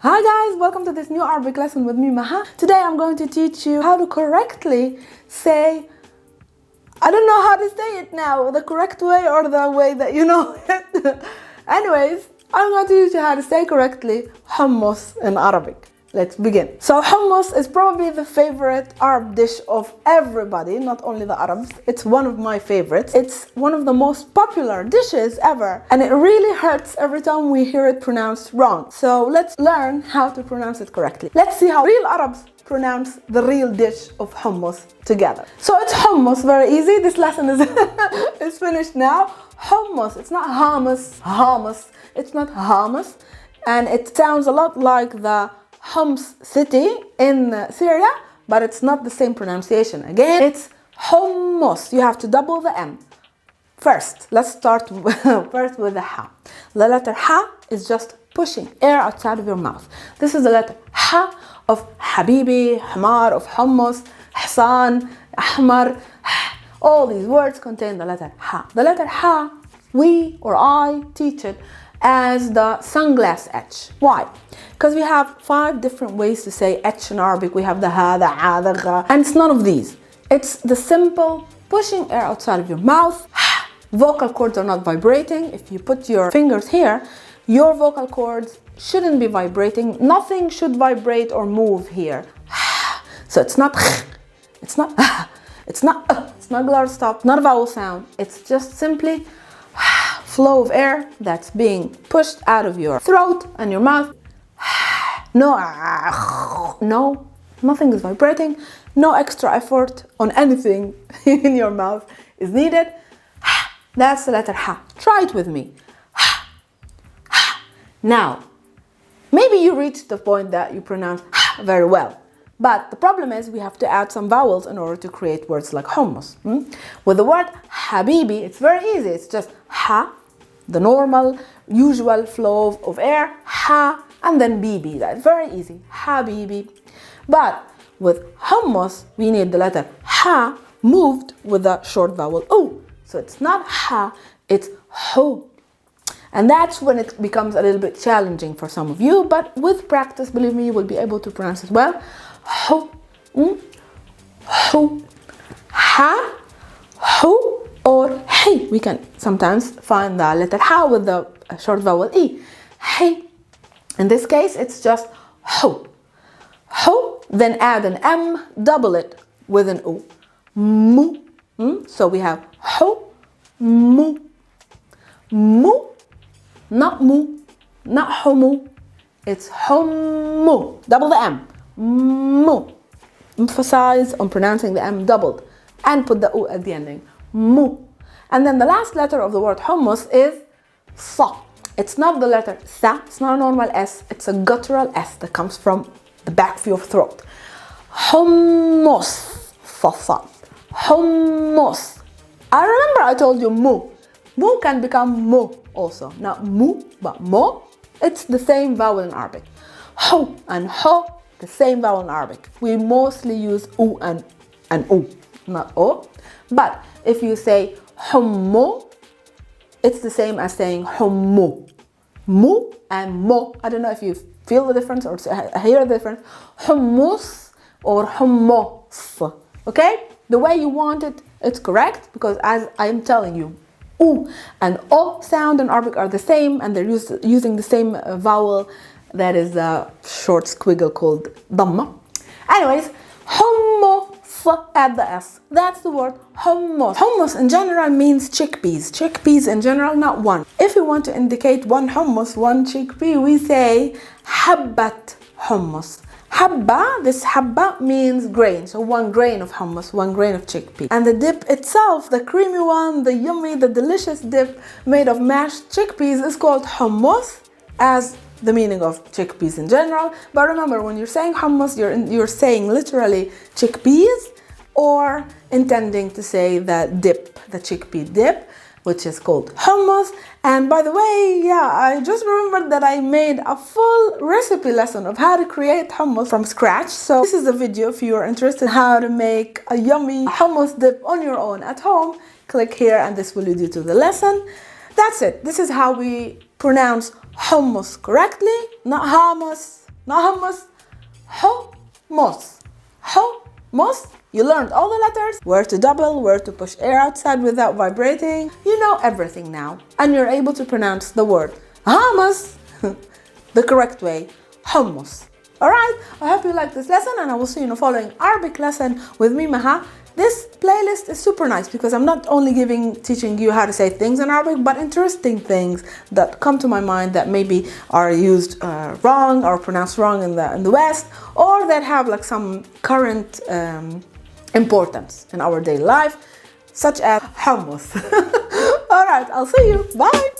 Hi guys, welcome to this new Arabic lesson with me, Maha. Today I'm going to teach you how to correctly say, I don't know how to say it now, the correct way or the way that you know it. Anyways, I'm going to teach you how to say correctly hummus in Arabic. Let's begin. So hummus is probably the favorite Arab dish of everybody, not only the Arabs. It's one of my favorites. It's one of the most popular dishes ever. And it really hurts every time we hear it pronounced wrong. So let's learn how to pronounce it correctly. Let's see how real Arabs pronounce the real dish of hummus together. So it's hummus, very easy. This lesson is finished now. Hummus, it's not hummus. It's not hummus. And it sounds a lot like the Homs city in Syria, but it's not the same pronunciation. Again, it's hummus. You have to double the M. First, let's start first with the ha. The letter ha is just pushing air outside of your mouth. This is the letter ha of habibi, hamar, of hummus, hasan, ahmar. All these words contain the letter ha. The letter ha, we or I teach it as the sunglass H. Why? Because we have 5 different ways to say H in Arabic. We have the ha, the a, the gha, and it's none of these. It's the simple pushing air outside of your mouth. Vocal cords are not vibrating. If you put your fingers here, your vocal cords shouldn't be vibrating. Nothing should vibrate or move here. So it's not it's not it's not glottal stop, not a vowel sound. It's just simply flow of air that's being pushed out of your throat and your mouth. No, nothing is vibrating. No extra effort on anything in your mouth is needed. That's the letter ha. Try it with me. Now, maybe you reached the point that you pronounce very well. But the problem is we have to add some vowels in order to create words like hummus. With the word habibi, it's very easy. It's just ha, the normal, usual flow of air, ha, and then bibi. That's very easy, habibi. But with hummus, we need the letter ha moved with the short vowel oo. So it's not ha, it's ho. And that's when it becomes a little bit challenging for some of you, but with practice, believe me, you will be able to pronounce it well. Ho, ho, ha, ho, or hey. We can sometimes find the letter ha with the short vowel e. Hey. In this case, it's just ho. Ho, then add an M, double it with an O. Mu. So we have ho, mu. Mu, not mu, not homu. It's homu. Double the M. Mu. Emphasize on pronouncing the M doubled. And put the O at the ending. Mu. And then the last letter of the word hummus is sa. It's not the letter sa, it's not a normal S, it's a guttural S that comes from the back of your throat. Hummus. Sa. Hummus. I remember I told you mu. Mu can become mo also. Not mu, but mo. It's the same vowel in Arabic. Ho and ho, the same vowel in Arabic. We mostly use u and u, not o. But if you say hummu, it's the same as saying hummu. Mu and mo. I don't know if you feel the difference or hear the difference. Hummus or hummus. Okay? The way you want it, it's correct, because as I'm telling you, u and o sound in Arabic are the same, and they're using the same vowel that is a short squiggle called dhamma. Anyways, hummus. Add the S. That's the word hummus. Hummus in general means chickpeas. Chickpeas in general, not one. If we want to indicate one hummus, one chickpea, we say habbat hummus. Habba, this habba means grain. So 1 grain of hummus, 1 grain of chickpea. And the dip itself, the creamy one, the yummy, the delicious dip made of mashed chickpeas is called hummus, as the meaning of chickpeas in general. But remember, when you're saying hummus, you're saying literally chickpeas, or intending to say the dip, the chickpea dip, which is called hummus. And by the way, I just remembered that I made a full recipe lesson of how to create hummus from scratch. So this is a video if you are interested in how to make a yummy hummus dip on your own at home. Click here and this will lead you to the lesson. That's it. This is how we pronounce hummus correctly, not hummus. not hummus. Hummus. Hummus. You learned all the letters, where to double, where to push air outside without vibrating. You know everything now, and you're able to pronounce the word hummus the correct way, hummus. Alright, I hope you liked this lesson, and I will see you in the following Arabic lesson with me, Maha. This playlist is super nice because I'm not only teaching you how to say things in Arabic, but interesting things that come to my mind that maybe are used wrong or pronounced wrong in the West, or that have like some current importance in our daily life, such as hummus. Alright, I'll see you. Bye.